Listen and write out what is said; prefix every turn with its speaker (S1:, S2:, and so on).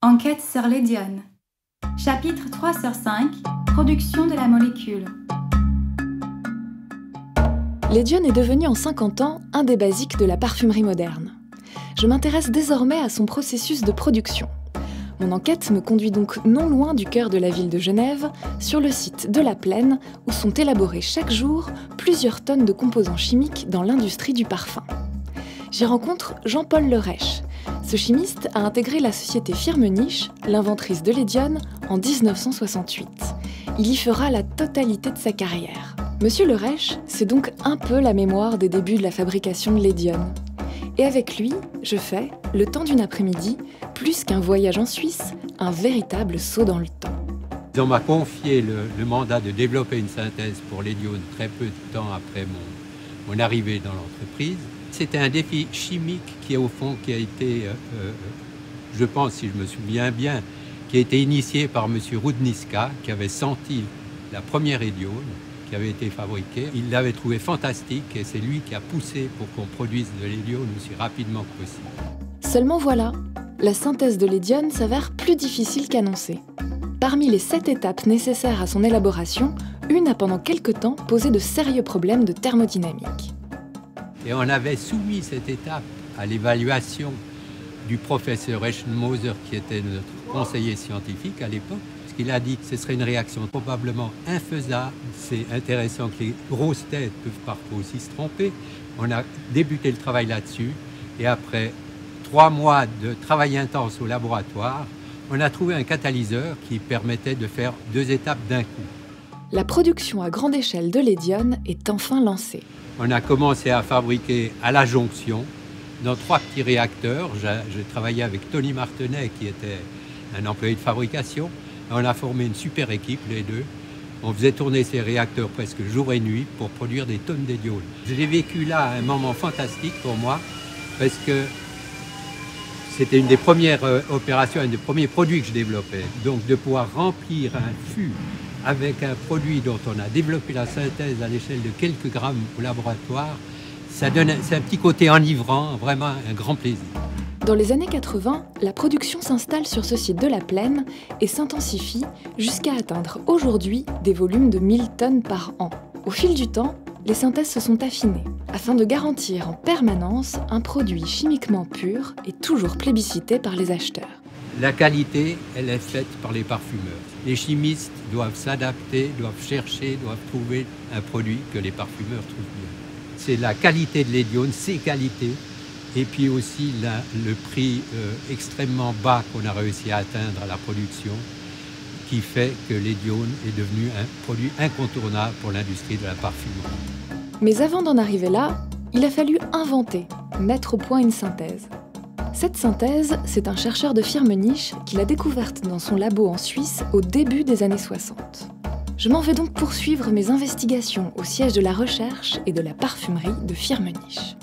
S1: Enquête sur l'Édione. Chapitre 3 sur 5. Production de la molécule.
S2: L'Édione est devenu en 50 ans un des basiques de la parfumerie moderne. Je m'intéresse désormais à son processus de production. Mon enquête me conduit donc non loin du cœur de la ville de Genève, sur le site de La Plaine, où sont élaborés chaque jour plusieurs tonnes de composants chimiques dans l'industrie du parfum. J'y rencontre Jean-Paul Lerèche. Ce chimiste a intégré la société Firmenich, l'inventrice de l'Édione, en 1968. Il y fera la totalité de sa carrière. Monsieur Lerèche, c'est donc un peu la mémoire des débuts de la fabrication de l'Édione. Et avec lui, je fais, le temps d'une après-midi, plus qu'un voyage en Suisse, un véritable saut dans le temps.
S3: On m'a confié le mandat de développer une synthèse pour l'Édione très peu de temps après mon arrivée dans l'entreprise. C'était un défi chimique qui a été, je pense, si je me souviens bien, qui a été initié par M. Rudniska, qui avait senti la première Édione qui avait été fabriquée. Il l'avait trouvé fantastique et c'est lui qui a poussé pour qu'on produise de l'Édione aussi rapidement que possible.
S2: Seulement voilà, la synthèse de l'Édione s'avère plus difficile qu'annoncé. Parmi les 7 étapes nécessaires à son élaboration, une a pendant quelque temps posé de sérieux problèmes de thermodynamique.
S3: Et on avait soumis cette étape à l'évaluation du professeur Eschenmoser, qui était notre conseiller scientifique à l'époque, parce qu'il a dit que ce serait une réaction probablement infaisable. C'est intéressant que les grosses têtes peuvent parfois aussi se tromper. On a débuté le travail là-dessus, et après 3 mois de travail intense au laboratoire, on a trouvé un catalyseur qui permettait de faire 2 étapes d'un coup.
S2: La production à grande échelle de l'Édione est enfin lancée.
S3: On a commencé à fabriquer à la jonction dans 3 petits réacteurs. J'ai travaillé avec Tony Martenet, qui était un employé de fabrication. Et on a formé une super équipe, les deux. On faisait tourner ces réacteurs presque jour et nuit pour produire des tonnes d'Édione. Je l'ai vécu là, un moment fantastique pour moi, parce que c'était une des premières opérations, un des premiers produits que je développais. Donc de pouvoir remplir un fût avec un produit dont on a développé la synthèse à l'échelle de quelques grammes au laboratoire, c'est un petit côté enivrant, vraiment un grand plaisir.
S2: Dans les années 80, la production s'installe sur ce site de La Plaine et s'intensifie jusqu'à atteindre aujourd'hui des volumes de 1000 tonnes par an. Au fil du temps, les synthèses se sont affinées afin de garantir en permanence un produit chimiquement pur et toujours plébiscité par les acheteurs.
S3: La qualité, elle est faite par les parfumeurs. Les chimistes doivent s'adapter, doivent chercher, doivent trouver un produit que les parfumeurs trouvent bien. C'est la qualité de l'Édione, ses qualités, et puis aussi le prix extrêmement bas qu'on a réussi à atteindre à la production, qui fait que l'Édione est devenu un produit incontournable pour l'industrie de la parfumerie.
S2: Mais avant d'en arriver là, il a fallu inventer, mettre au point une synthèse. Cette synthèse, c'est un chercheur de Firmenich qui l'a découverte dans son labo en Suisse au début des années 60. Je m'en vais donc poursuivre mes investigations au siège de la recherche et de la parfumerie de Firmenich.